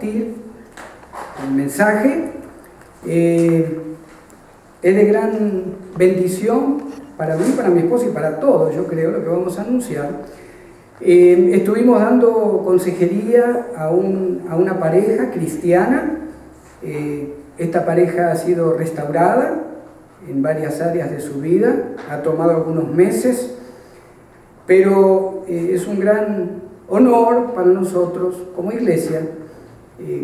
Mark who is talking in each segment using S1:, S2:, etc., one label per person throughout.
S1: compartir el mensaje. Es de gran bendición para mí, para mi esposa y para todos, yo creo, lo que vamos a anunciar. Estuvimos dando consejería a una pareja cristiana. Esta pareja ha sido restaurada en varias áreas de su vida, ha tomado algunos meses, pero es un gran honor para nosotros como iglesia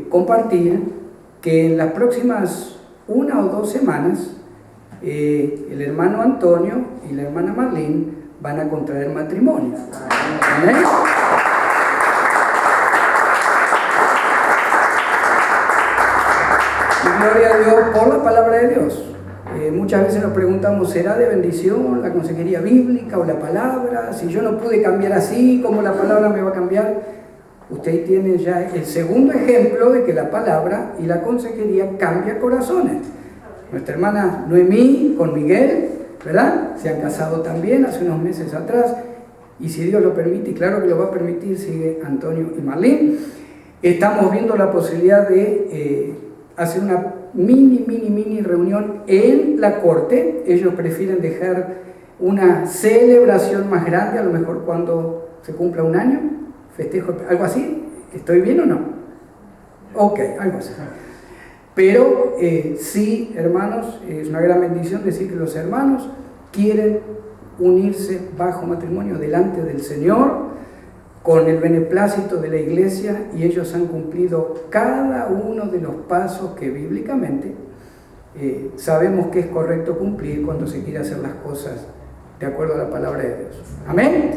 S1: compartir que en las próximas 1 o 2 semanas el hermano Antonio y la hermana Marlene van a contraer matrimonio. ¿Amén? Y gloria a Dios por la palabra de Dios. Muchas veces nos preguntamos, ¿será de bendición la consejería bíblica o la palabra? Si yo no pude cambiar así, ¿cómo la palabra me va a cambiar? Usted tiene ya el segundo ejemplo de que la palabra y la consejería cambia corazones. Nuestra hermana Noemí con Miguel, ¿verdad? Se han casado también hace unos meses atrás, y si Dios lo permite, y claro que lo va a permitir, sigue Antonio y Marlene. Estamos viendo la posibilidad de hacer una mini reunión en la corte. Ellos prefieren dejar una celebración más grande, a lo mejor cuando se cumpla 1 año, festejo, algo así. ¿Estoy bien o no? Ok, algo así. Pero sí, hermanos, es una gran bendición decir que los hermanos quieren unirse bajo matrimonio delante del Señor, con el beneplácito de la iglesia, y ellos han cumplido cada uno de los pasos que bíblicamente sabemos que es correcto cumplir cuando se quiere hacer las cosas de acuerdo a la palabra de Dios. ¿Amén?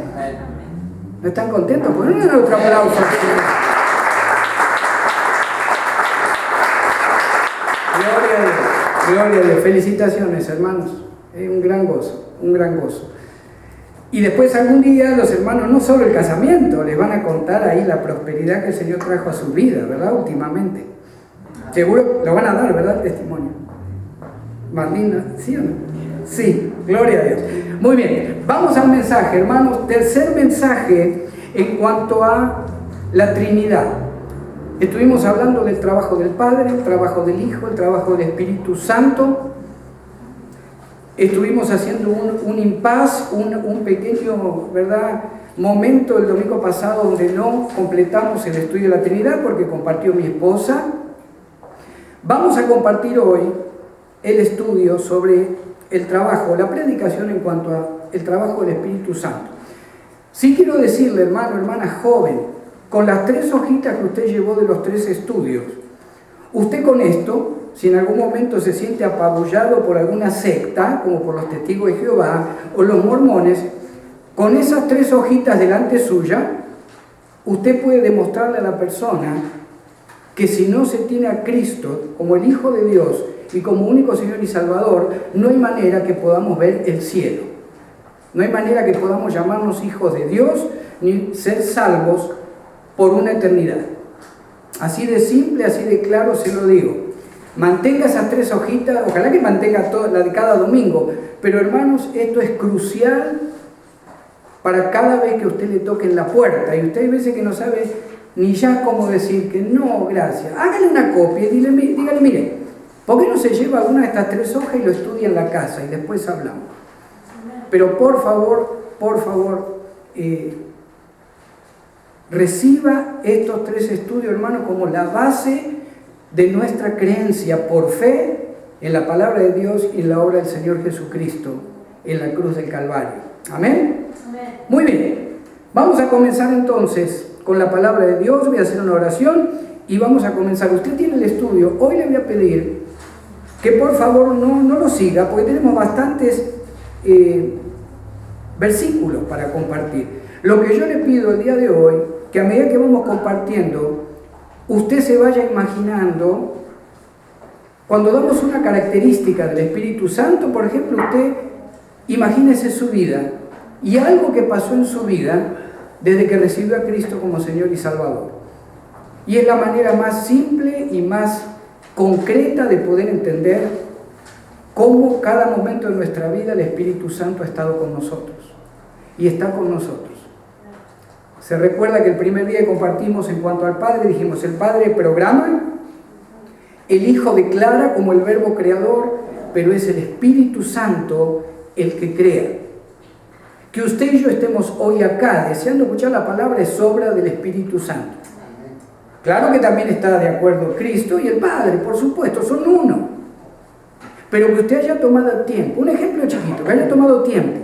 S1: ¿No están contentos? Ponen otro aplauso. Gloria a Dios, gloria a Dios. Felicitaciones, hermanos. Un gran gozo, un gran gozo. Y después algún día los hermanos, no solo el casamiento, les van a contar ahí la prosperidad que el Señor trajo a su vida, ¿verdad? Últimamente. Seguro lo van a dar, ¿verdad? El testimonio. Marlina, ¿sí o no? Sí, gloria a Dios. Muy bien, vamos al mensaje, hermanos. Tercer mensaje en cuanto a la Trinidad. Estuvimos hablando del trabajo del Padre, el trabajo del Hijo, el trabajo del Espíritu Santo. Estuvimos haciendo un impasse, un pequeño, ¿verdad?, momento el domingo pasado donde no completamos el estudio de la Trinidad porque compartió mi esposa. Vamos a compartir hoy el estudio sobre el trabajo, la predicación en cuanto al trabajo del Espíritu Santo. Sí quiero decirle, hermano, hermana joven, con las 3 hojitas que usted llevó de los 3 estudios, usted con esto, si en algún momento se siente apabullado por alguna secta, como por los testigos de Jehová o los mormones, con esas 3 hojitas delante suya, usted puede demostrarle a la persona que si no se tiene a Cristo como el Hijo de Dios y como único Señor y Salvador, no hay manera que podamos ver el cielo. No hay manera que podamos llamarnos hijos de Dios ni ser salvos por una eternidad. Así de simple, así de claro se lo digo. Mantenga esas 3 hojitas, ojalá que mantenga toda la de cada domingo, pero hermanos, esto es crucial para cada vez que usted le toque en la puerta y usted hay veces que no sabe ni ya cómo decir que no, gracias. Hágale una copia y dígale, mire, ¿por qué no se lleva alguna de estas 3 hojas y lo estudia en la casa y después hablamos? Pero por favor, reciba estos 3 estudios, hermanos, como la base de nuestra creencia por fe en la palabra de Dios y en la obra del Señor Jesucristo en la cruz del Calvario. ¿Amén? Amén. Muy bien, vamos a comenzar entonces con la palabra de Dios. Voy a hacer una oración y vamos a comenzar. Usted tiene el estudio. Hoy le voy a pedir que por favor no lo siga, porque tenemos bastantes versículos para compartir. Lo que yo le pido el día de hoy, que a medida que vamos compartiendo, usted se vaya imaginando, cuando damos una característica del Espíritu Santo, por ejemplo, usted imagínese su vida y algo que pasó en su vida desde que recibió a Cristo como Señor y Salvador. Y es la manera más simple y más concreta de poder entender cómo cada momento de nuestra vida el Espíritu Santo ha estado con nosotros y está con nosotros. Se recuerda que el primer día que compartimos en cuanto al Padre, dijimos, el Padre programa, el Hijo declara como el verbo creador, pero es el Espíritu Santo el que crea. Que usted y yo estemos hoy acá deseando escuchar la palabra es obra del Espíritu Santo. Claro que también está de acuerdo Cristo y el Padre, por supuesto, son uno. Pero que usted haya tomado tiempo, un ejemplo chiquito, que haya tomado tiempo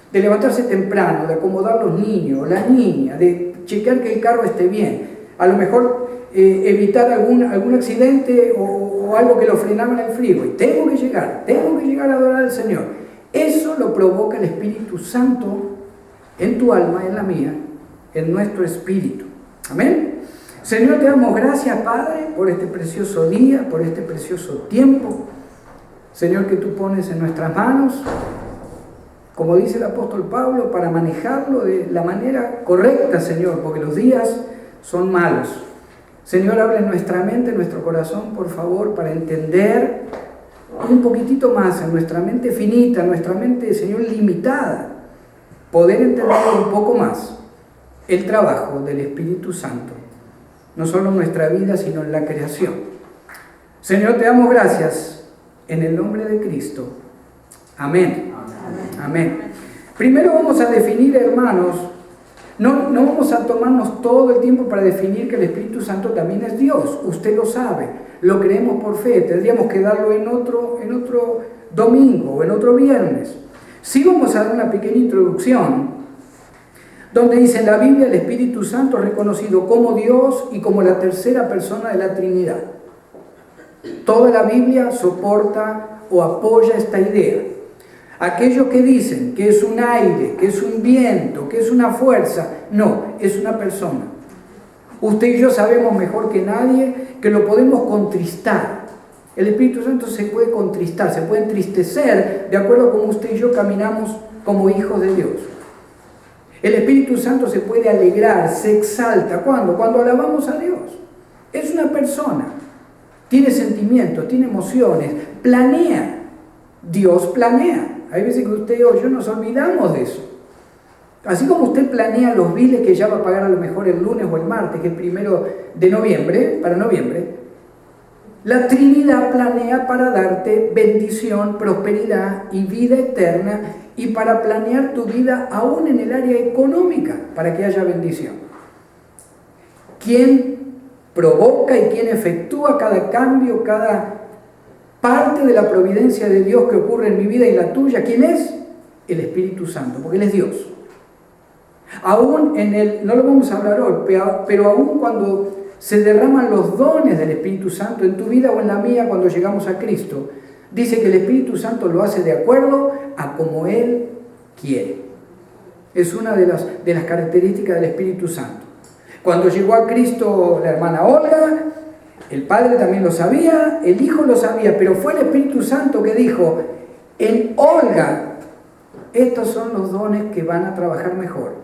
S1: de levantarse temprano, de acomodar los niños, las niñas, de chequear que el carro esté bien, a lo mejor evitar algún accidente o algo que lo frenaba en el freeway. Tengo que llegar a adorar al Señor. Eso lo provoca el Espíritu Santo en tu alma, en la mía, en nuestro espíritu. Amén. Señor, te damos gracias, Padre, por este precioso día, por este precioso tiempo. Señor, que tú pones en nuestras manos, como dice el apóstol Pablo, para manejarlo de la manera correcta, Señor, porque los días son malos. Señor, habla en nuestra mente, en nuestro corazón, por favor, para entender un poquitito más, en nuestra mente finita, en nuestra mente, Señor, limitada, poder entender un poco más el trabajo del Espíritu Santo, no solo en nuestra vida, sino en la creación. Señor, te damos gracias en el nombre de Cristo. Amén. Amén. Primero vamos a definir, hermanos, no vamos a tomarnos todo el tiempo para definir que el Espíritu Santo también es Dios. Usted lo sabe, lo creemos por fe. Tendríamos que darlo en otro domingo o en otro viernes. Sí vamos a dar una pequeña introducción donde dice en la Biblia el Espíritu Santo es reconocido como Dios y como la tercera persona de la Trinidad. Toda la Biblia soporta o apoya esta idea. Aquellos que dicen que es un aire, que es un viento, que es una fuerza, no, es una persona. Usted y yo sabemos mejor que nadie que lo podemos contristar. El Espíritu Santo se puede contristar, se puede entristecer de acuerdo a cómo usted y yo caminamos como hijos de Dios. El Espíritu Santo se puede alegrar, se exalta. ¿Cuándo? Cuando alabamos a Dios. Es una persona, tiene sentimientos, tiene emociones, planea. Dios planea. Hay veces que usted o yo nos olvidamos de eso. Así como usted planea los biles que ya va a pagar a lo mejor el lunes o el martes, que es 1 de noviembre, para noviembre, la Trinidad planea para darte bendición, prosperidad y vida eterna y para planear tu vida aún en el área económica, para que haya bendición. ¿Quién provoca y quién efectúa cada cambio, cada parte de la providencia de Dios que ocurre en mi vida y la tuya? ¿Quién es? El Espíritu Santo, porque Él es Dios. Aún no lo vamos a hablar hoy, pero aún cuando se derraman los dones del Espíritu Santo en tu vida o en la mía cuando llegamos a Cristo, dice que el Espíritu Santo lo hace de acuerdo a como Él quiere. Es una de las características del Espíritu Santo. Cuando llegó a Cristo la hermana Olga, el Padre también lo sabía, el Hijo lo sabía, pero fue el Espíritu Santo que dijo, en Olga, estos son los dones que van a trabajar mejor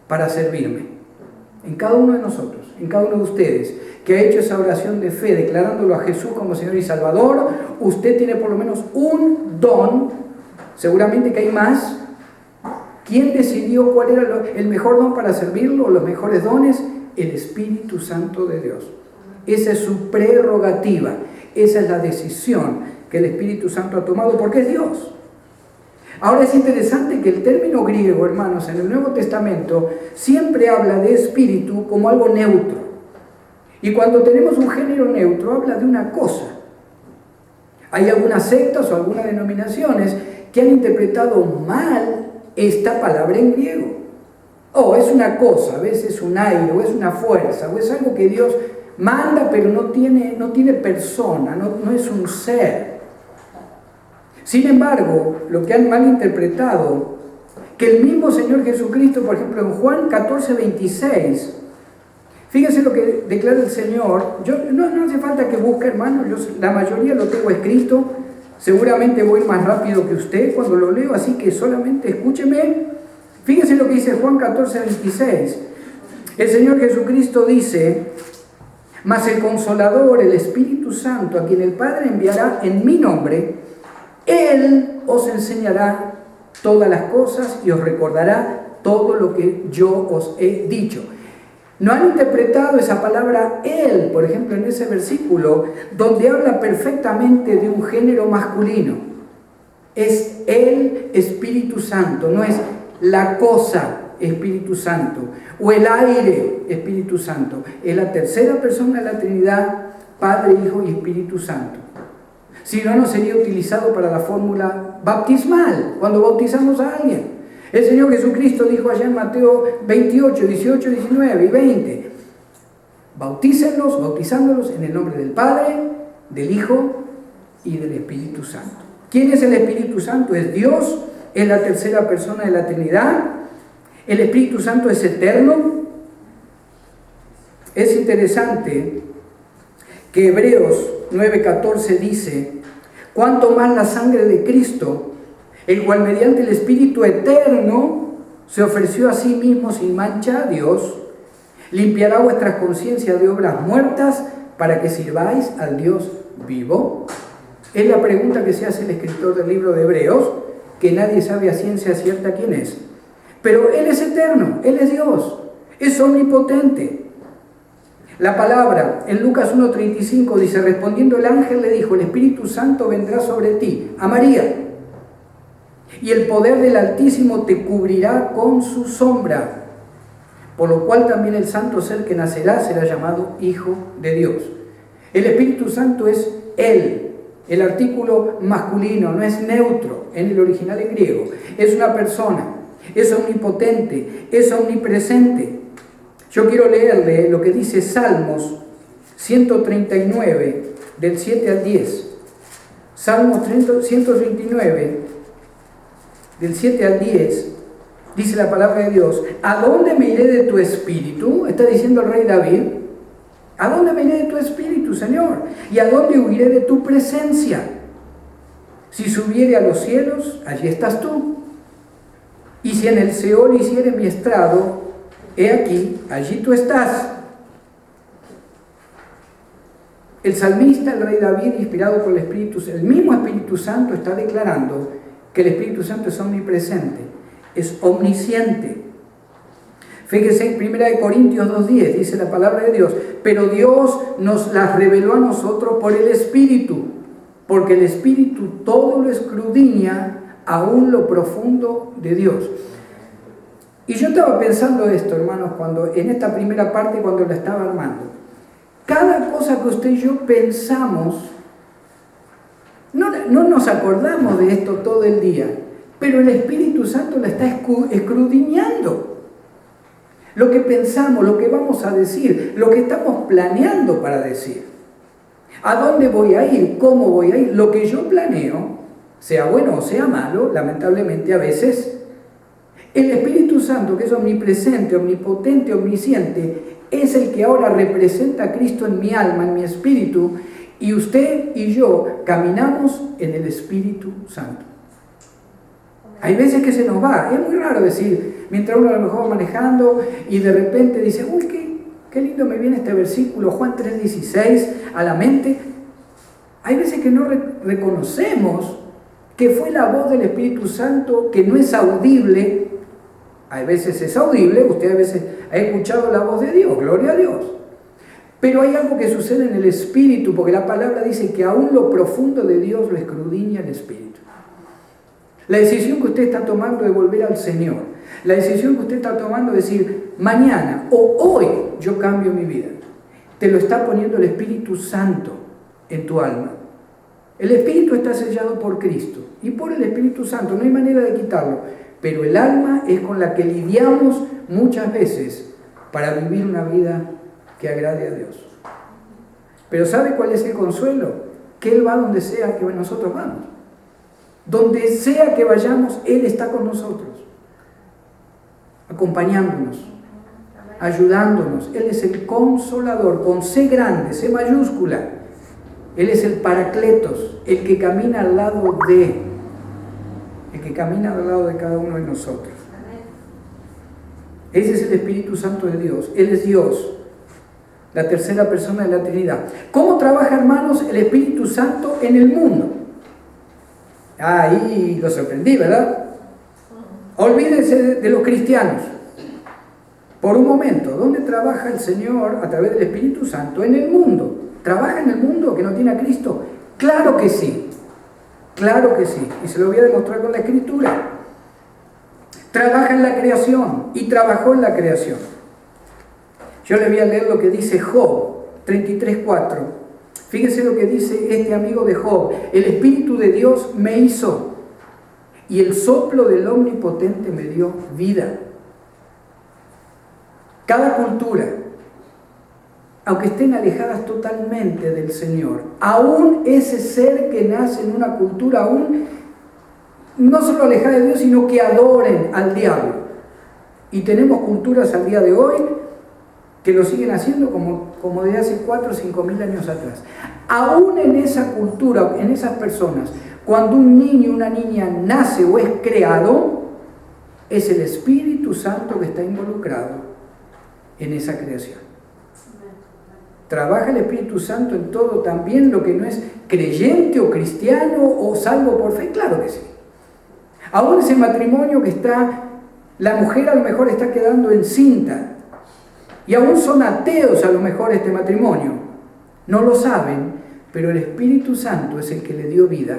S1: para servirme. En cada uno de nosotros, en cada uno de ustedes, que ha hecho esa oración de fe, declarándolo a Jesús como Señor y Salvador, usted tiene por lo menos un don, seguramente que hay más. ¿Quién decidió cuál era el mejor don para servirlo, los mejores dones? El Espíritu Santo de Dios. Esa es su prerrogativa, esa es la decisión que el Espíritu Santo ha tomado porque es Dios. Ahora es interesante que el término griego, hermanos, en el Nuevo Testamento siempre habla de espíritu como algo neutro. Y cuando tenemos un género neutro habla de una cosa. Hay algunas sectas o algunas denominaciones que han interpretado mal esta palabra en griego. Es una cosa, a veces es un aire, o es una fuerza, o es algo que Dios manda, pero no tiene persona, no es un ser. Sin embargo, lo que han malinterpretado, que el mismo Señor Jesucristo, por ejemplo, en Juan 14:26, fíjense lo que declara el Señor. No hace falta que busque, hermano, la mayoría lo tengo escrito, seguramente voy más rápido que usted cuando lo leo, así que solamente escúcheme. Fíjense lo que dice Juan 14:26. El Señor Jesucristo dice, mas el Consolador, el Espíritu Santo, a quien el Padre enviará en mi nombre, Él os enseñará todas las cosas y os recordará todo lo que yo os he dicho. No han interpretado esa palabra Él, por ejemplo, en ese versículo, donde habla perfectamente de un género masculino. Es el Espíritu Santo, no es la cosa Espíritu Santo, o el aire Espíritu Santo. Es la tercera persona de la Trinidad, Padre, Hijo y Espíritu Santo. Si no, no sería utilizado para la fórmula bautismal, cuando bautizamos a alguien. El Señor Jesucristo dijo allá en Mateo 28, 18, 19 y 20, bautícenlos, bautizándolos en el nombre del Padre, del Hijo y del Espíritu Santo. ¿Quién es el Espíritu Santo? Es Dios, es la tercera persona de la Trinidad. El Espíritu Santo es eterno. Es interesante que Hebreos 9:14 dice, cuanto más la sangre de Cristo, el cual mediante el Espíritu eterno se ofreció a sí mismo sin mancha a Dios, limpiará vuestras conciencias de obras muertas para que sirváis al Dios vivo. Es la pregunta que se hace el escritor del libro de Hebreos, que nadie sabe a ciencia cierta quién es. Pero Él es eterno, Él es Dios, es omnipotente. La palabra en Lucas 1:35 dice, respondiendo el ángel le dijo, el Espíritu Santo vendrá sobre ti, a María, y el poder del Altísimo te cubrirá con su sombra, por lo cual también el santo ser que nacerá será llamado Hijo de Dios. El Espíritu Santo es Él. El artículo masculino no es neutro en el original en griego. Es una persona, es omnipotente, es omnipresente. Yo quiero leerle lo que dice Salmos 139, del 7 al 10. Salmos 139, del 7 al 10, dice la palabra de Dios, ¿a dónde me iré de tu espíritu? Está diciendo el rey David. ¿A dónde me iré de tu espíritu, Señor? ¿Y a dónde huiré de tu presencia? Si subiere a los cielos, allí estás tú. Y si en el Seol hiciere mi estrado, he aquí, allí tú estás. El salmista, el rey David, inspirado por el mismo Espíritu Santo, está declarando que el Espíritu Santo es omnipresente, es omnisciente. Fíjese en 1 Corintios 2:10, dice la palabra de Dios, pero Dios nos las reveló a nosotros por el Espíritu, porque el Espíritu todo lo escudriña, aún lo profundo de Dios. Y yo estaba pensando esto, hermanos, cuando en esta primera parte, cuando la estaba armando. Cada cosa que usted y yo pensamos, no nos acordamos de esto todo el día, pero el Espíritu Santo la está escudriñando. Lo que pensamos, lo que vamos a decir, lo que estamos planeando para decir. ¿A dónde voy a ir? ¿Cómo voy a ir? Lo que yo planeo, sea bueno o sea malo, lamentablemente a veces, el Espíritu Santo, que es omnipresente, omnipotente, omnisciente, es el que ahora representa a Cristo en mi alma, en mi espíritu, y usted y yo caminamos en el Espíritu Santo. Hay veces que se nos va, es muy raro decir, mientras uno a lo mejor va manejando y de repente dice, uy, qué lindo me viene este versículo, Juan 3:16, a la mente. Hay veces que no reconocemos que fue la voz del Espíritu Santo, que no es audible. Hay veces es audible, usted a veces ha escuchado la voz de Dios, gloria a Dios. Pero hay algo que sucede en el Espíritu, porque la palabra dice que aún lo profundo de Dios lo escudriña el Espíritu. La decisión que usted está tomando de volver al Señor, la decisión que usted está tomando de decir, mañana o hoy yo cambio mi vida, te lo está poniendo el Espíritu Santo en tu alma. El Espíritu está sellado por Cristo y por el Espíritu Santo, no hay manera de quitarlo, pero el alma es con la que lidiamos muchas veces para vivir una vida que agrade a Dios. Pero ¿sabe cuál es el consuelo? Que Él va donde sea que nosotros vamos. Donde sea que vayamos, Él está con nosotros, acompañándonos, ayudándonos. Él es el Consolador, con C grande, C mayúscula. Él es el Paracletos, el que camina al lado de cada uno de nosotros. Ese es el Espíritu Santo de Dios. Él es Dios, la tercera persona de la Trinidad. ¿Cómo trabaja, hermanos, el Espíritu Santo en el mundo? Ahí lo sorprendí, ¿verdad? Olvídense de los cristianos. Por un momento, ¿dónde trabaja el Señor a través del Espíritu Santo? En el mundo. ¿Trabaja en el mundo que no tiene a Cristo? Claro que sí. Claro que sí. Y se lo voy a demostrar con la Escritura. Trabaja en la creación y trabajó en la creación. Yo le voy a leer lo que dice Job 33:4. Fíjense lo que dice este amigo de Job. El Espíritu de Dios me hizo y el soplo del Omnipotente me dio vida. Cada cultura, aunque estén alejadas totalmente del Señor, aún ese ser que nace en una cultura, aún no solo alejada de Dios, sino que adoren al diablo. Y tenemos culturas al día de hoy que lo siguen haciendo como de hace 4 o 5 mil años atrás. Aún en esa cultura, en esas personas, cuando un niño o una niña nace o es creado, es el Espíritu Santo que está involucrado en esa creación. Trabaja el Espíritu Santo en todo, también lo que no es creyente o cristiano o salvo por fe, claro que sí. Aún ese matrimonio que la mujer a lo mejor está quedando encinta, y aún son ateos a lo mejor este matrimonio, no lo saben, pero el Espíritu Santo es el que le dio vida,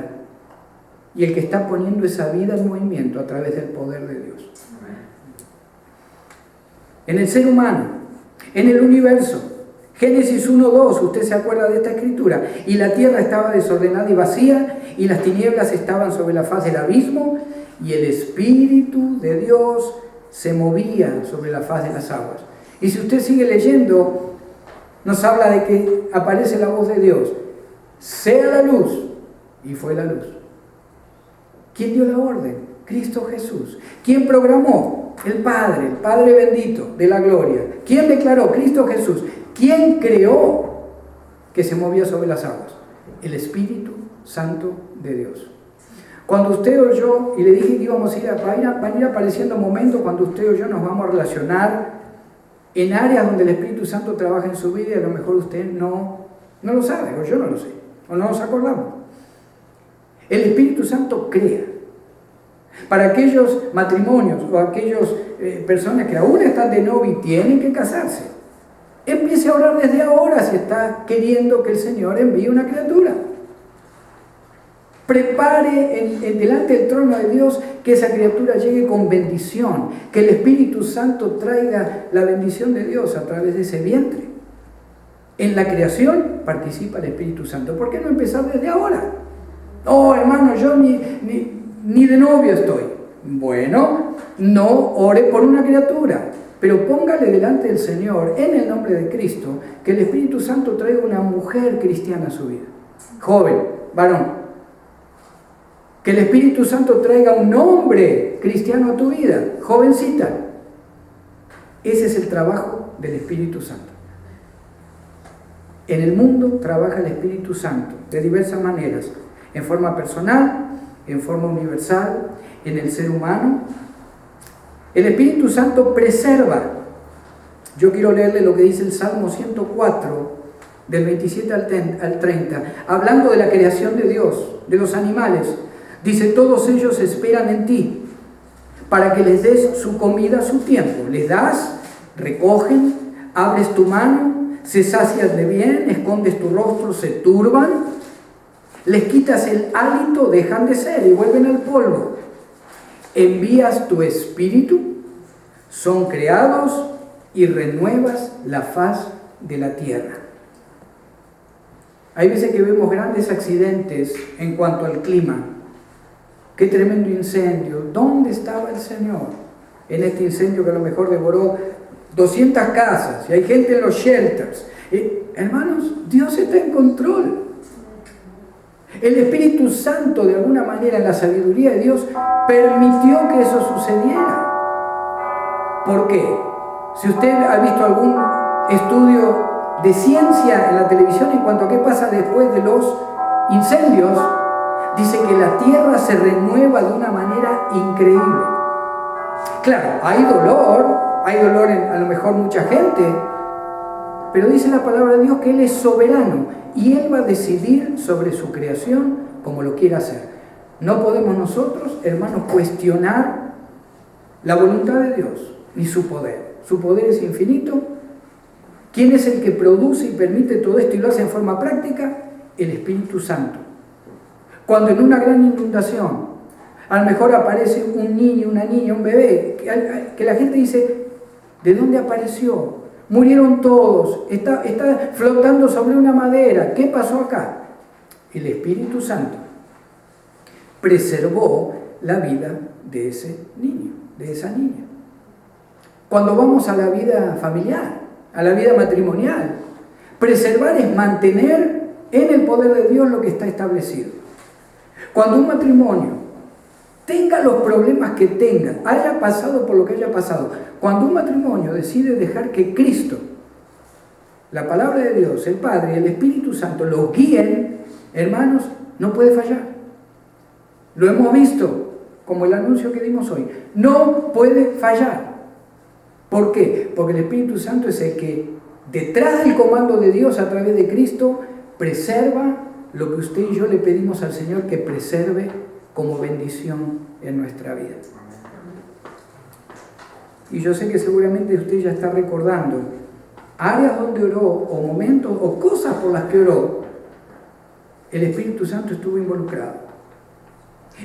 S1: y el que está poniendo esa vida en movimiento a través del poder de Dios. En el ser humano, en el universo, Génesis 1:2, usted se acuerda de esta escritura, y la tierra estaba desordenada y vacía, y las tinieblas estaban sobre la faz del abismo, y el Espíritu de Dios se movía sobre la faz de las aguas. Y si usted sigue leyendo, nos habla de que aparece la voz de Dios, sea la luz, y fue la luz. ¿Quién dio la orden? Cristo Jesús. ¿Quién programó? El Padre bendito de la gloria. ¿Quién declaró? Cristo Jesús. ¿Quién creó que se movía sobre las aguas? El Espíritu Santo de Dios. Cuando usted o yo, y le dije que íbamos a van a ir apareciendo momentos cuando usted o yo nos vamos a relacionar en áreas donde el Espíritu Santo trabaja en su vida, y a lo mejor usted no lo sabe, o yo no lo sé, o no nos acordamos. El Espíritu Santo crea. Para aquellos matrimonios o aquellas personas que aún están de novio y tienen que casarse, empiece a orar desde ahora si está queriendo que el Señor envíe una criatura. Prepare delante del trono de Dios que esa criatura llegue con bendición, que el Espíritu Santo traiga la bendición de Dios a través de ese vientre. En la creación participa el Espíritu Santo. ¿Por qué no empezar desde ahora? Oh, hermano, yo ni de novio estoy. Bueno, no ore por una criatura, pero póngale delante del Señor, en el nombre de Cristo, que el Espíritu Santo traiga una mujer cristiana a su vida. Joven, varón. Que el Espíritu Santo traiga un hombre cristiano a tu vida, jovencita. Ese es el trabajo del Espíritu Santo. En el mundo trabaja el Espíritu Santo de diversas maneras, en forma personal, en forma universal, en el ser humano. El Espíritu Santo preserva. Yo quiero leerle lo que dice el Salmo 104, del 27 al 30, hablando de la creación de Dios, de los animales. Dice, todos ellos esperan en ti, para que les des su comida a su tiempo. Les das, recogen, abres tu mano, se sacian de bien, escondes tu rostro, se turban, les quitas el hálito, dejan de ser y vuelven al polvo. Envías tu espíritu, son creados y renuevas la faz de la tierra. Hay veces que vemos grandes accidentes en cuanto al clima. Qué tremendo incendio. ¿Dónde estaba el Señor en este incendio que a lo mejor devoró 200 casas? Y hay gente en los shelters. Hermanos, Dios está en control. El Espíritu Santo, de alguna manera, en la sabiduría de Dios, permitió que eso sucediera. ¿Por qué? Si usted ha visto algún estudio de ciencia en la televisión en cuanto a qué pasa después de los incendios, dice que la tierra se renueva de una manera increíble. Claro, hay dolor en a lo mejor mucha gente, pero dice la palabra de Dios que Él es soberano y Él va a decidir sobre su creación como lo quiera hacer. No podemos nosotros, hermanos, cuestionar la voluntad de Dios ni su poder. su poder es infinito. ¿Quién es el que produce y permite todo esto y lo hace en forma práctica? El Espíritu Santo. Cuando en una gran inundación, a lo mejor aparece un niño, una niña, un bebé, que la gente dice, ¿de dónde apareció? Murieron todos, está flotando sobre una madera, ¿qué pasó acá? El Espíritu Santo preservó la vida de ese niño, de esa niña. Cuando vamos a la vida familiar, a la vida matrimonial, preservar es mantener en el poder de Dios lo que está establecido. Cuando un matrimonio tenga los problemas que tenga, haya pasado por lo que haya pasado, cuando un matrimonio decide dejar que Cristo, la palabra de Dios, el Padre y el Espíritu Santo los guíen, hermanos, no puede fallar. Lo hemos visto, como el anuncio que dimos hoy. No puede fallar. ¿Por qué? Porque el Espíritu Santo es el que, detrás del comando de Dios a través de Cristo, preserva lo que usted y yo le pedimos al Señor que preserve como bendición en nuestra vida. Y yo sé que seguramente usted ya está recordando áreas donde oró, o momentos, o cosas por las que oró. El Espíritu Santo estuvo involucrado.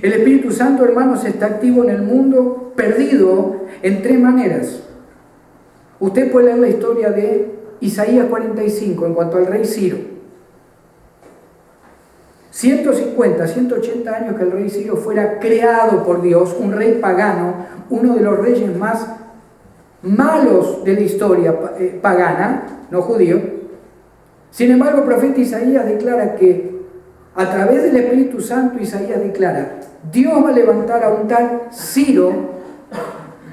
S1: El Espíritu Santo, hermanos, está activo en el mundo perdido en tres maneras. Usted puede leer la historia de Isaías 45 en cuanto al rey Ciro. 150, 180 años que el rey Ciro fuera creado por Dios, un rey pagano, uno de los reyes más malos de la historia pagana, no judío. Sin embargo, el profeta Isaías declara que a través del Espíritu Santo, Isaías declara, Dios va a levantar a un tal Ciro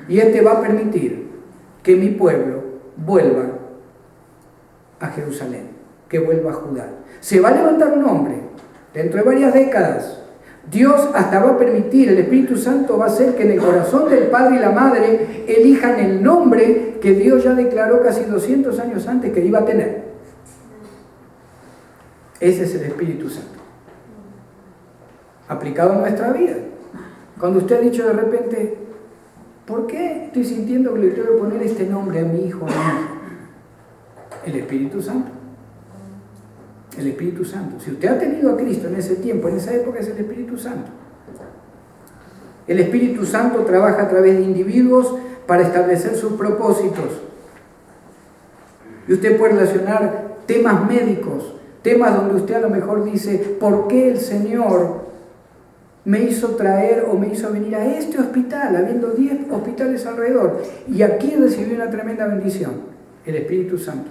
S1: y este va a permitir que mi pueblo vuelva a Jerusalén, que vuelva a Judá. Se va a levantar un hombre dentro de varias décadas. Dios hasta va a permitir, el Espíritu Santo va a hacer que en el corazón del padre y la madre elijan el nombre que Dios ya declaró casi 200 años antes que iba a tener. Ese es el Espíritu Santo aplicado en nuestra vida. Cuando usted ha dicho de repente, ¿por qué estoy sintiendo que le tengo que poner este nombre a mi hijo o a mi hija? El Espíritu Santo. El Espíritu Santo. Si usted ha tenido a Cristo en ese tiempo, en esa época, es el Espíritu Santo. El Espíritu Santo trabaja a través de individuos para establecer sus propósitos. Y usted puede relacionar temas médicos, temas donde usted a lo mejor dice, ¿por qué el Señor me hizo traer o me hizo venir a este hospital, habiendo 10 hospitales alrededor? Y aquí recibí una tremenda bendición. El Espíritu Santo.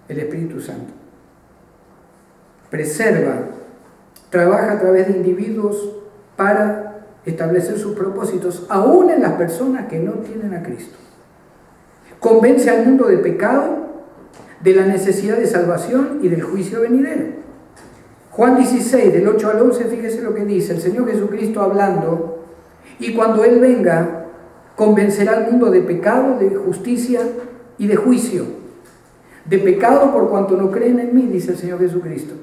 S1: El Espíritu Santo. Preserva, trabaja a través de individuos para establecer sus propósitos, aún en las personas que no tienen a Cristo. Convence al mundo del pecado, de la necesidad de salvación y del juicio venidero. Juan 16, del 8 al 11, fíjese lo que dice el Señor Jesucristo hablando, y cuando Él venga, convencerá al mundo de pecado, de justicia y de juicio. De pecado por cuanto no creen en mí, dice el Señor Jesucristo.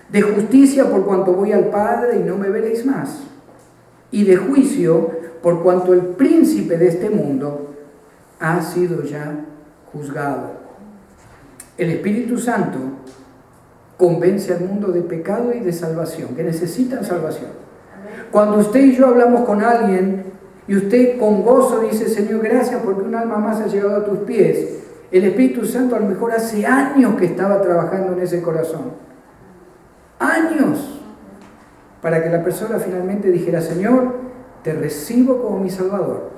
S1: De justicia por cuanto voy al Padre y no me veréis más. Y de juicio por cuanto el príncipe de este mundo ha sido ya juzgado. El Espíritu Santo convence al mundo de pecado y de salvación, que necesitan salvación. Cuando usted y yo hablamos con alguien y usted con gozo dice, Señor, gracias porque un alma más ha llegado a tus pies, el Espíritu Santo a lo mejor hace años que estaba trabajando en ese corazón. Años, para que la persona finalmente dijera, Señor, te recibo como mi Salvador.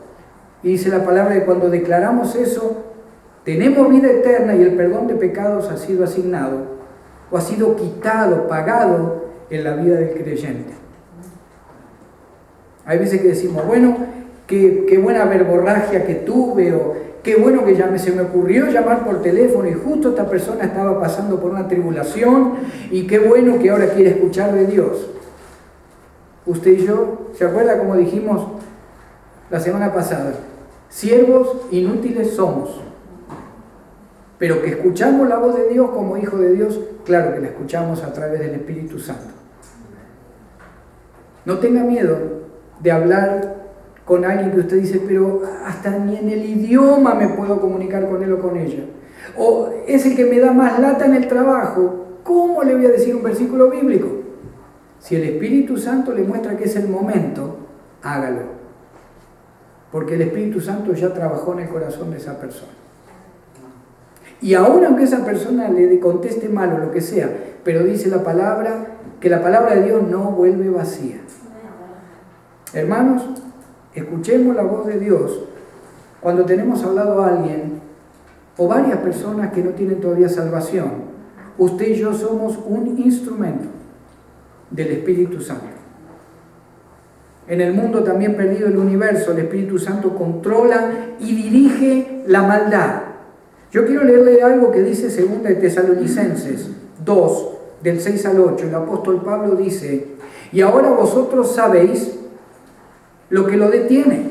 S1: Y dice la palabra que cuando declaramos eso, tenemos vida eterna y el perdón de pecados ha sido asignado o ha sido quitado, pagado en la vida del creyente. Hay veces que decimos, bueno, qué buena verborragia que tuve, o qué bueno que se me ocurrió llamar por teléfono y justo esta persona estaba pasando por una tribulación y qué bueno que ahora quiere escuchar de Dios. Usted y yo, ¿se acuerda como dijimos la semana pasada? Siervos inútiles somos, pero que escuchamos la voz de Dios como hijo de Dios, claro que la escuchamos a través del Espíritu Santo. No tenga miedo de hablar con alguien que usted dice, pero hasta ni en el idioma me puedo comunicar con él o con ella. O es el que me da más lata en el trabajo. ¿Cómo le voy a decir un versículo bíblico? Si el Espíritu Santo le muestra que es el momento, hágalo. Porque el Espíritu Santo ya trabajó en el corazón de esa persona. Y aún aunque esa persona le conteste mal o lo que sea, pero dice la palabra, que la palabra de Dios no vuelve vacía. Hermanos, escuchemos la voz de Dios cuando tenemos al lado a alguien o varias personas que no tienen todavía salvación. Usted y yo somos un instrumento del Espíritu Santo. En el mundo también perdido, el universo, el Espíritu Santo controla y dirige la maldad. Yo quiero leerle algo que dice 2 de Tesalonicenses 2, del 6 al 8. El apóstol Pablo dice, y ahora vosotros sabéis lo que lo detiene,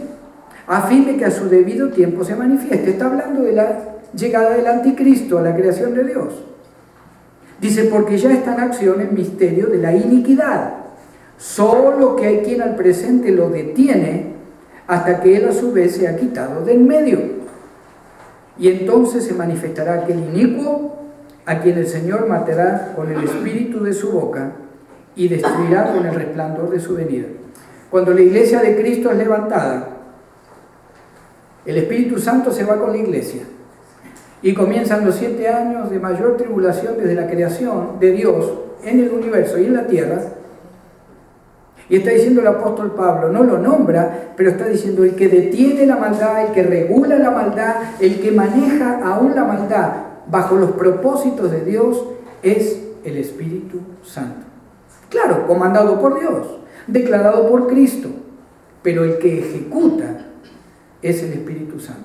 S1: a fin de que a su debido tiempo se manifieste. Está hablando de la llegada del anticristo a la creación de Dios. Dice, porque ya está en acción el misterio de la iniquidad, solo que hay quien al presente lo detiene hasta que él a su vez se ha quitado del medio. Y entonces se manifestará aquel inicuo a quien el Señor matará con el espíritu de su boca y destruirá con el resplandor de su venida. Cuando la iglesia de Cristo es levantada, el Espíritu Santo se va con la iglesia y comienzan los 7 años de mayor tribulación desde la creación de Dios en el universo y en la tierra. Y está diciendo el apóstol Pablo, no lo nombra, pero está diciendo el que detiene la maldad, el que regula la maldad, el que maneja aún la maldad bajo los propósitos de Dios es el Espíritu Santo. Claro, comandado por Dios, declarado por Cristo, pero el que ejecuta es el Espíritu Santo.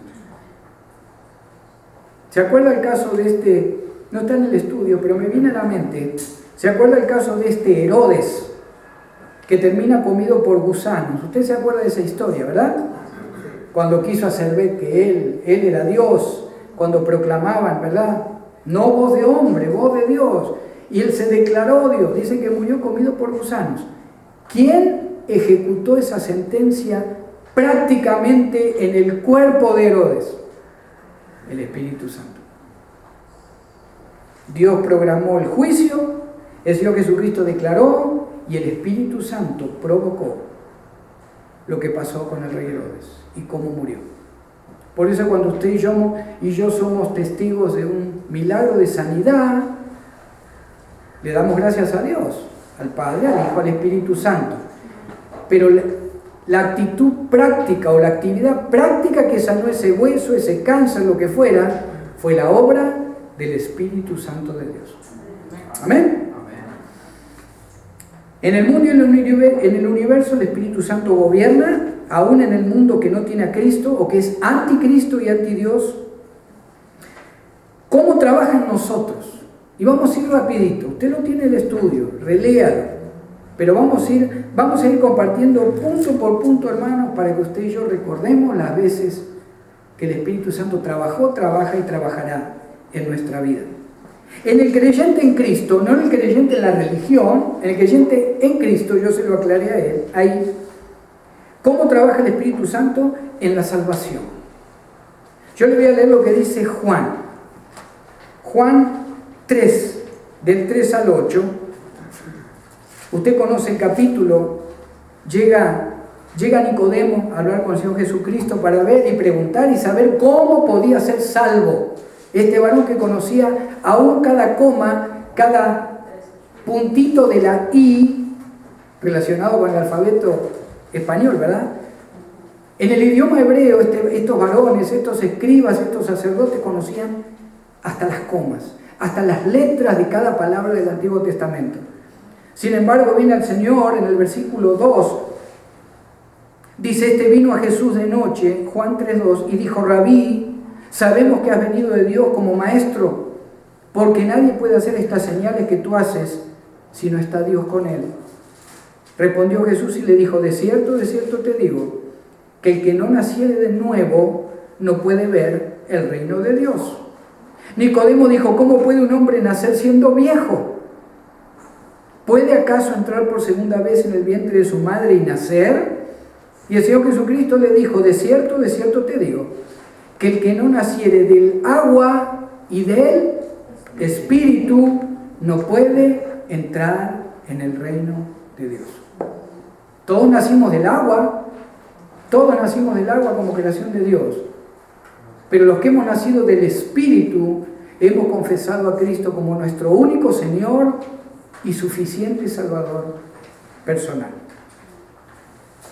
S1: ¿Se acuerda el caso de este? No está en el estudio, pero me viene a la mente. ¿Se acuerda el caso de este Herodes, que termina comido por gusanos? Usted se acuerda de esa historia, ¿verdad? Cuando quiso hacer ver que él era Dios, cuando proclamaban, ¿verdad? No voz de hombre, voz de Dios. Y él se declaró Dios, dice que murió comido por gusanos. ¿Quién ejecutó esa sentencia prácticamente en el cuerpo de Herodes? El Espíritu Santo. Dios programó el juicio, el Señor Jesucristo declaró, y el Espíritu Santo provocó lo que pasó con el rey Herodes y cómo murió. Por eso cuando usted y yo somos testigos de un milagro de sanidad, le damos gracias a Dios, al Padre, al Hijo, al Espíritu Santo. Pero la actitud práctica o la actividad práctica que sanó ese hueso, ese cáncer, lo que fuera, fue la obra del Espíritu Santo de Dios. Amén. En el mundo y en el universo el Espíritu Santo gobierna, aún en el mundo que no tiene a Cristo o que es anticristo y antidios. ¿Cómo trabaja en nosotros? Y vamos a ir rapidito. Usted no tiene el estudio, reléalo. Pero vamos a ir compartiendo punto por punto, hermanos, para que usted y yo recordemos las veces que el Espíritu Santo trabajó, trabaja y trabajará en nuestra vida. En el creyente en Cristo, no en el creyente en la religión, en el creyente en Cristo, yo se lo aclaré a él, ahí. ¿Cómo trabaja el Espíritu Santo? En la salvación. Yo le voy a leer lo que dice Juan. Juan 3, del 3 al 8. Usted conoce el capítulo. Llega Nicodemo a hablar con el Señor Jesucristo para ver y preguntar y saber cómo podía ser salvo. Este varón que conocía aún cada coma, cada puntito de la I, relacionado con el alfabeto español, ¿verdad? En el idioma hebreo, estos varones, estos escribas, estos sacerdotes conocían hasta las comas, hasta las letras de cada palabra del Antiguo Testamento. Sin embargo, viene el Señor en el versículo 2, dice, vino a Jesús de noche, Juan 3:2, y dijo, Rabí, sabemos que has venido de Dios como maestro, porque nadie puede hacer estas señales que tú haces si no está Dios con él. Respondió Jesús y le dijo, de cierto te digo, que el que no naciere de nuevo no puede ver el reino de Dios. Nicodemo dijo, ¿cómo puede un hombre nacer siendo viejo? ¿Puede acaso entrar por segunda vez en el vientre de su madre y nacer? Y el Señor Jesucristo le dijo, de cierto te digo, que el que no naciere del agua y del Espíritu no puede entrar en el reino de Dios. Todos nacimos del agua como creación de Dios. Pero los que hemos nacido del Espíritu, hemos confesado a Cristo como nuestro único Señor y suficiente Salvador personal.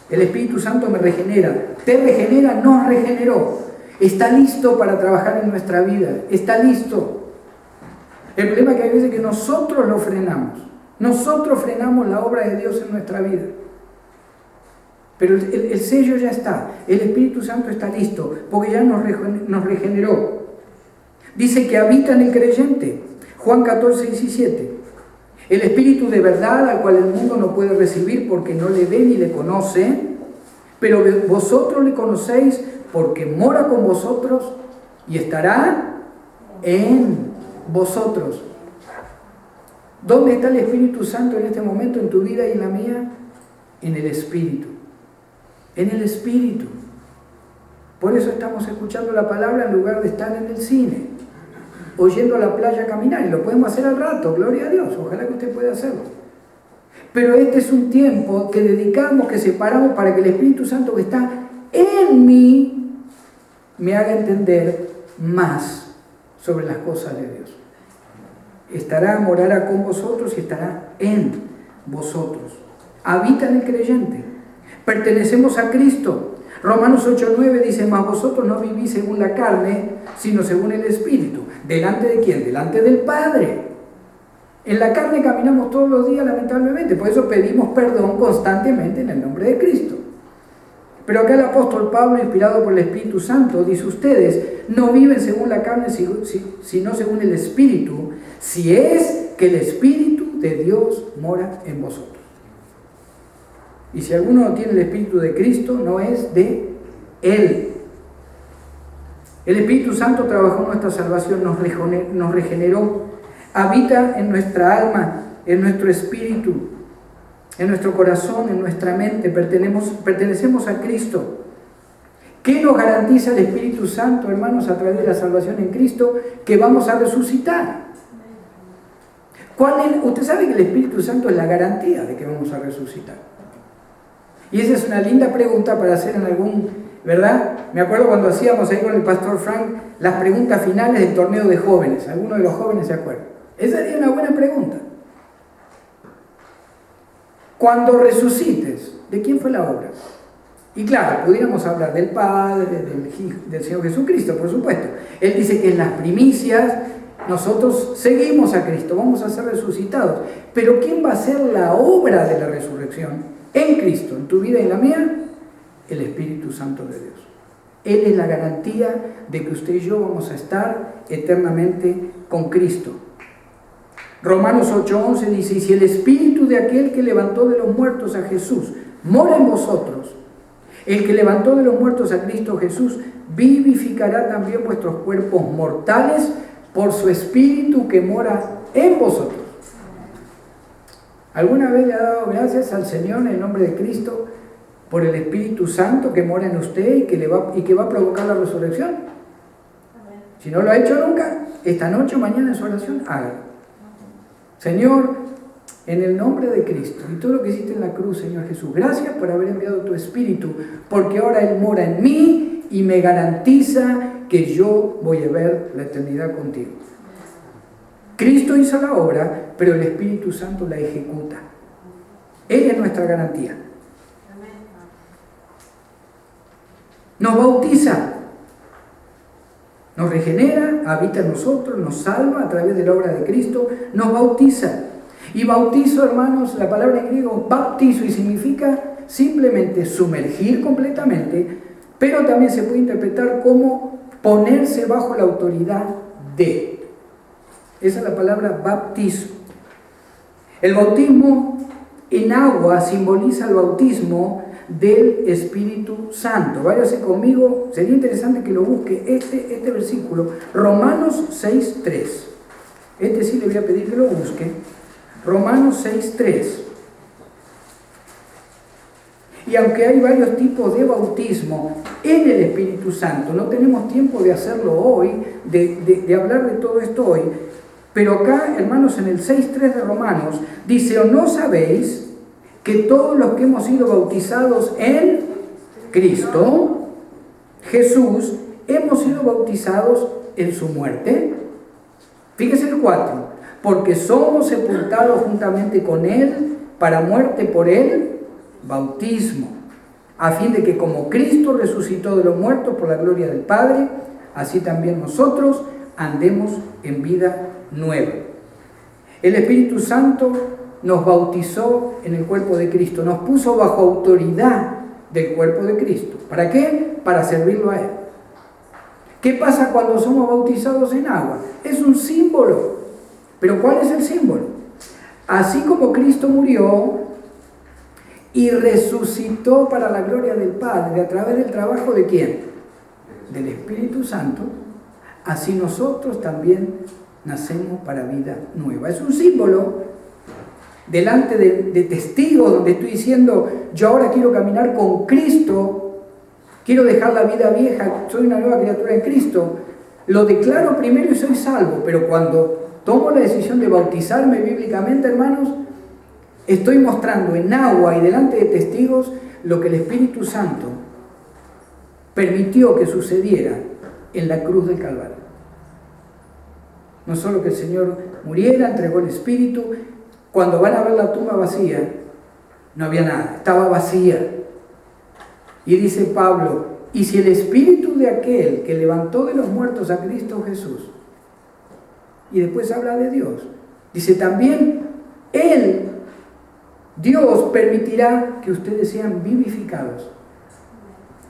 S1: El Espíritu Santo me regenera, te regenera, nos regeneró. Está listo para trabajar en nuestra vida, está listo. El problema es que hay veces que nosotros lo frenamos. Nosotros frenamos la obra de Dios en nuestra vida. Pero el sello ya está, el Espíritu Santo está listo, porque ya nos regeneró. Dice que habita en el creyente, Juan 14, 17. El Espíritu de verdad al cual el mundo no puede recibir porque no le ve ni le conoce, pero vosotros le conocéis porque mora con vosotros y estará en vosotros. ¿Dónde está el Espíritu Santo en este momento en tu vida y en la mía? En el Espíritu. En el Espíritu. Por eso estamos escuchando la palabra en lugar de estar en el cine, o yendo a la playa a caminar, y lo podemos hacer al rato, gloria a Dios, ojalá que usted pueda hacerlo. Pero este es un tiempo que dedicamos, que separamos para que el Espíritu Santo que está en mí me haga entender más sobre las cosas de Dios. Morará con vosotros y estará en vosotros. Habita en el creyente. Pertenecemos a Cristo. Romanos 8:9 dice, mas vosotros no vivís según la carne, sino según el Espíritu. ¿Delante de quién? Delante del Padre. En la carne caminamos todos los días, lamentablemente. Por eso pedimos perdón constantemente en el nombre de Cristo. Pero acá el apóstol Pablo, inspirado por el Espíritu Santo, dice, ustedes no viven según la carne, sino según el Espíritu, si es que el Espíritu de Dios mora en vosotros. Y si alguno no tiene el Espíritu de Cristo, no es de Él. El Espíritu Santo trabajó en nuestra salvación, nos regeneró, habita en nuestra alma, en nuestro espíritu, en nuestro corazón, en nuestra mente, pertenecemos a Cristo. ¿Qué nos garantiza el Espíritu Santo, hermanos, a través de la salvación en Cristo? Que vamos a resucitar. Usted sabe que el Espíritu Santo es la garantía de que vamos a resucitar. Y esa es una linda pregunta para hacer en ¿verdad? Me acuerdo cuando hacíamos ahí con el pastor Frank las preguntas finales del torneo de jóvenes. Algunos de los jóvenes se acuerdan. Esa sería una buena pregunta. Cuando resucites, ¿de quién fue la obra? Y claro, pudiéramos hablar del Padre, del Señor Jesucristo, por supuesto. Él dice que en las primicias nosotros seguimos a Cristo, vamos a ser resucitados. Pero ¿quién va a hacer la obra de la resurrección? En Cristo, en tu vida y en la mía, el Espíritu Santo de Dios. Él es la garantía de que usted y yo vamos a estar eternamente con Cristo. Romanos 8:11 dice, y si el Espíritu de aquel que levantó de los muertos a Jesús mora en vosotros, el que levantó de los muertos a Cristo Jesús vivificará también vuestros cuerpos mortales por su Espíritu que mora en vosotros. ¿Alguna vez le ha dado gracias al Señor en el nombre de Cristo por el Espíritu Santo que mora en usted y que va a provocar la resurrección? Amén. Si no lo ha hecho nunca, esta noche o mañana en su oración, hágalo. Señor, en el nombre de Cristo y todo lo que hiciste en la cruz, Señor Jesús, gracias por haber enviado tu Espíritu, porque ahora Él mora en mí y me garantiza que yo voy a ver la eternidad contigo. Cristo hizo la obra, pero el Espíritu Santo la ejecuta. Él es nuestra garantía. Nos bautiza, nos regenera, habita en nosotros, nos salva a través de la obra de Cristo, nos bautiza. Y bautizo, hermanos, la palabra en griego bautizo y significa simplemente sumergir completamente, pero también se puede interpretar como ponerse bajo la autoridad de. Esa es la palabra bautizo. El bautismo en agua simboliza el bautismo del Espíritu Santo. Váyase conmigo, sería interesante que lo busque, este versículo, Romanos 6:3. Este sí le voy a pedir que lo busque. Romanos 6:3. Y aunque hay varios tipos de bautismo en el Espíritu Santo, no tenemos tiempo de hacerlo hoy, de hablar de todo esto hoy, pero acá, hermanos, en el 6.3 de Romanos, dice: ¿o no sabéis que todos los que hemos sido bautizados en Cristo Jesús, hemos sido bautizados en su muerte? Fíjese el 4, porque somos sepultados juntamente con Él para muerte por el bautismo, a fin de que como Cristo resucitó de los muertos por la gloria del Padre, así también nosotros andemos en vida nueva. El Espíritu Santo nos bautizó en el cuerpo de Cristo, nos puso bajo autoridad del cuerpo de Cristo. ¿Para qué? Para servirlo a Él. ¿Qué pasa cuando somos bautizados en agua? Es un símbolo. ¿Pero cuál es el símbolo? Así como Cristo murió y resucitó para la gloria del Padre a través del trabajo ¿de quién? Del Espíritu Santo, así nosotros también nacemos para vida nueva. Es un símbolo delante de testigos, donde estoy diciendo: yo ahora quiero caminar con Cristo, quiero dejar la vida vieja, soy una nueva criatura en Cristo. Lo declaro primero y soy salvo, pero cuando tomo la decisión de bautizarme bíblicamente, hermanos, estoy mostrando en agua y delante de testigos lo que el Espíritu Santo permitió que sucediera en la cruz del Calvario. No solo que el Señor muriera, entregó el Espíritu. Cuando van a ver la tumba vacía, no había nada, estaba vacía. Y dice Pablo: y si el Espíritu de aquel que levantó de los muertos a Cristo Jesús, y después habla de Dios, dice también Él, Dios, permitirá que ustedes sean vivificados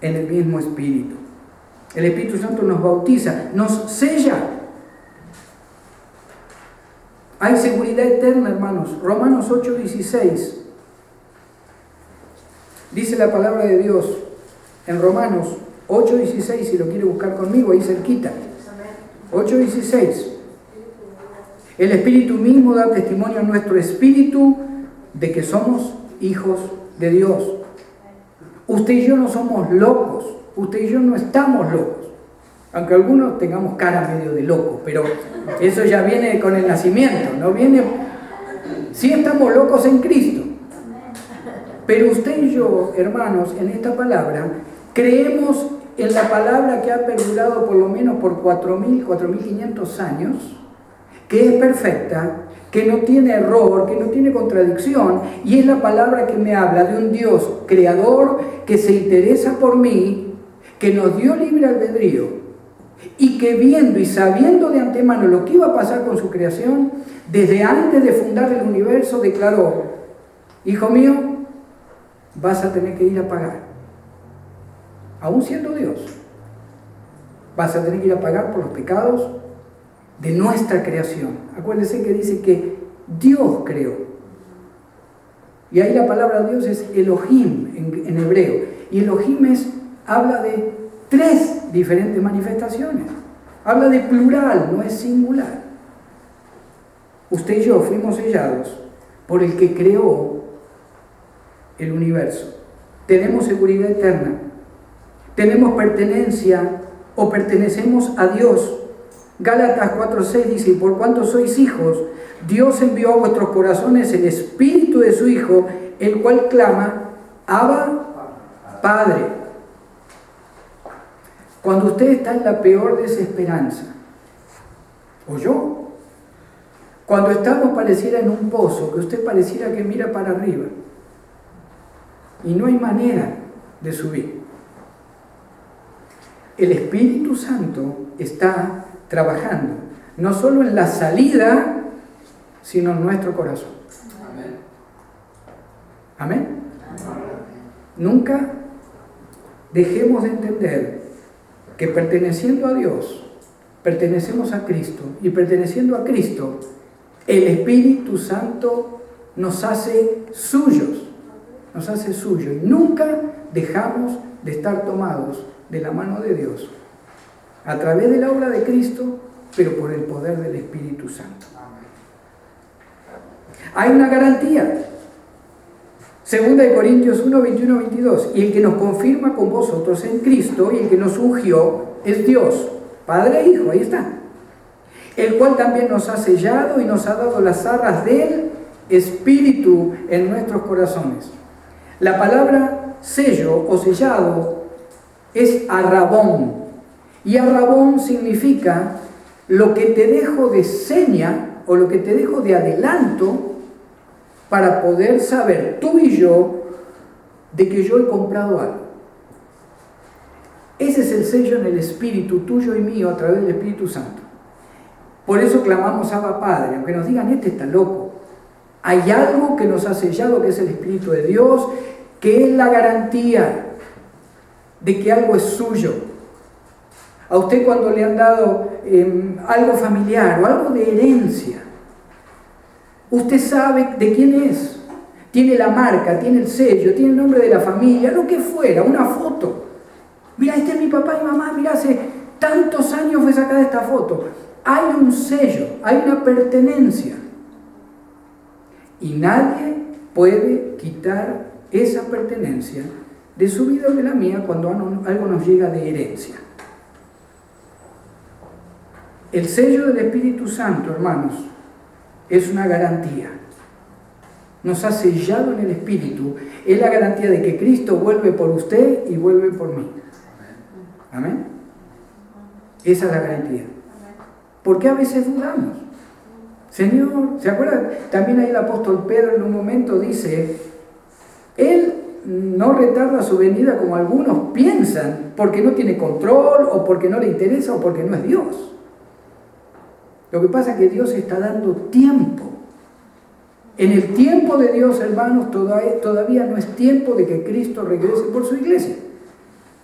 S1: en el mismo Espíritu. El Espíritu Santo nos bautiza, nos sella. Hay seguridad eterna, hermanos. Romanos 8:16. Dice la palabra de Dios en Romanos 8:16, si lo quiere buscar conmigo, ahí cerquita. 8:16. El Espíritu mismo da testimonio a nuestro espíritu de que somos hijos de Dios. Usted y yo no somos locos. Usted y yo no estamos locos. Aunque algunos tengamos cara medio de loco, pero eso ya viene con el nacimiento, no viene. Sí estamos locos en Cristo. Pero usted y yo, hermanos, en esta palabra, creemos en la palabra que ha perdurado por lo menos por 4.000, 4.500 años, que es perfecta, que no tiene error, que no tiene contradicción, y es la palabra que me habla de un Dios creador que se interesa por mí, que nos dio libre albedrío, y que viendo y sabiendo de antemano lo que iba a pasar con su creación, desde antes de fundar el universo declaró: hijo mío, vas a tener que ir a pagar, aún siendo Dios, vas a tener que ir a pagar por los pecados de nuestra creación. Acuérdense que dice que Dios creó, y ahí la palabra Dios es Elohim en hebreo, y Elohim habla de 3 diferentes manifestaciones, habla de plural, no es singular. Usted y yo fuimos sellados por el que creó el universo. Tenemos seguridad eterna, tenemos pertenencia o pertenecemos a Dios. Gálatas 4:6 dice: y por cuanto sois hijos, Dios envió a vuestros corazones el Espíritu de su Hijo, el cual clama: Abba, Padre. Cuando usted está en la peor desesperanza, o yo, cuando estamos pareciera en un pozo, que usted pareciera que mira para arriba y no hay manera de subir, el Espíritu Santo está trabajando, no solo en la salida, sino en nuestro corazón. Amén. Nunca dejemos de entender que perteneciendo a Dios, pertenecemos a Cristo, y perteneciendo a Cristo, el Espíritu Santo nos hace suyos, y nunca dejamos de estar tomados de la mano de Dios, a través de la obra de Cristo, pero por el poder del Espíritu Santo. Hay una garantía. Segunda de Corintios 1, 21, 22. Y el que nos confirma con vosotros en Cristo y el que nos ungió es Dios, Padre e Hijo, ahí está. El cual también nos ha sellado y nos ha dado las arras del Espíritu en nuestros corazones. La palabra sello o sellado es arrabón. Y arrabón significa lo que te dejo de seña o lo que te dejo de adelanto para poder saber tú y yo de que yo he comprado algo. Ese es el sello en el Espíritu tuyo y mío a través del Espíritu Santo. Por eso clamamos Abba Padre, aunque nos digan, este está loco. Hay algo que nos ha sellado, que es el Espíritu de Dios, que es la garantía de que algo es suyo. A usted cuando le han dado algo familiar o algo de herencia, usted sabe de quién es. Tiene la marca, tiene el sello, tiene el nombre de la familia, lo que fuera, una foto. Mira, este es mi papá y mamá, mira, hace tantos años fue sacada esta foto. Hay un sello, hay una pertenencia. Y nadie puede quitar esa pertenencia de su vida o de la mía cuando algo nos llega de herencia. El sello del Espíritu Santo, hermanos, es una garantía. Nos ha sellado en el Espíritu. Es la garantía de que Cristo vuelve por usted y vuelve por mí. Amén. Esa es la garantía. ¿Por qué a veces dudamos? Señor, ¿se acuerdan? También ahí el apóstol Pedro en un momento dice, Él no retarda su venida como algunos piensan, porque no tiene control, o porque no le interesa, o porque no es Dios. Lo que pasa es que Dios está dando tiempo. En el tiempo de Dios, hermanos, todavía no es tiempo de que Cristo regrese por su iglesia.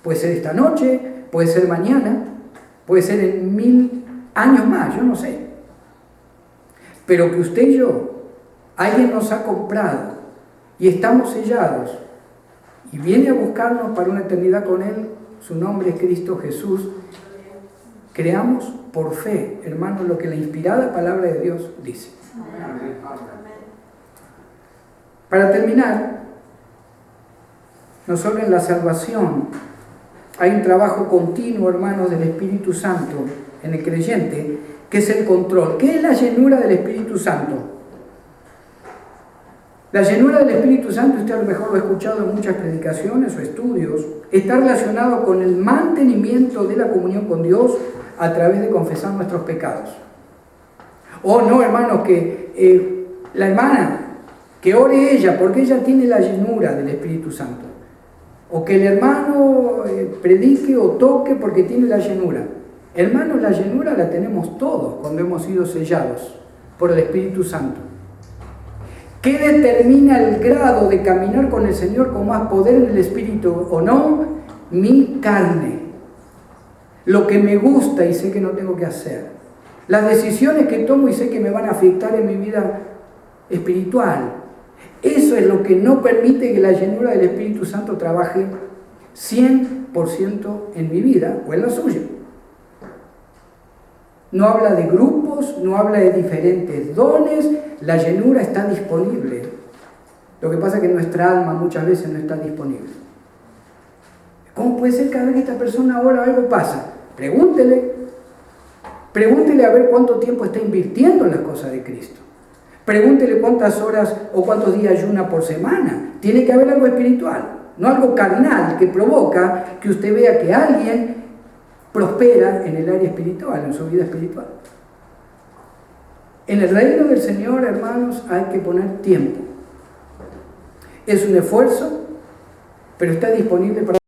S1: Puede ser esta noche, puede ser mañana, puede ser en 1000 años más, yo no sé. Pero que usted y yo, alguien nos ha comprado y estamos sellados y viene a buscarnos para una eternidad con Él, su nombre es Cristo Jesús. Creamos por fe, hermanos, lo que la inspirada palabra de Dios dice. Para terminar, no solo en la salvación, hay un trabajo continuo, hermanos, del Espíritu Santo en el creyente, que es el control. ¿Qué es la llenura del Espíritu Santo? La llenura del Espíritu Santo, usted a lo mejor lo ha escuchado en muchas predicaciones o estudios, está relacionado con el mantenimiento de la comunión con Dios a través de confesar nuestros pecados. Oh, no, hermanos, que la hermana, que ore ella, porque ella tiene la llenura del Espíritu Santo. O que el hermano predique o toque porque tiene la llenura. Hermanos, la llenura la tenemos todos cuando hemos sido sellados por el Espíritu Santo. ¿Qué determina el grado de caminar con el Señor con más poder en el Espíritu o no? Mi carne. Lo que me gusta y sé que no tengo que hacer. Las decisiones que tomo y sé que me van a afectar en mi vida espiritual. Eso es lo que no permite que la llenura del Espíritu Santo trabaje 100% en mi vida o en la suya. No habla de grupos, no habla de diferentes dones, la llenura está disponible. Lo que pasa es que nuestra alma muchas veces no está disponible. ¿Cómo puede ser cada vez que esta persona ora algo pasa? Pregúntele a ver cuánto tiempo está invirtiendo en las cosas de Cristo. Pregúntele cuántas horas o cuántos días ayuna por semana. Tiene que haber algo espiritual, no algo carnal que provoca que usted vea que alguien prospera en el área espiritual, en su vida espiritual. En el reino del Señor, hermanos, hay que poner tiempo. Es un esfuerzo, pero está disponible para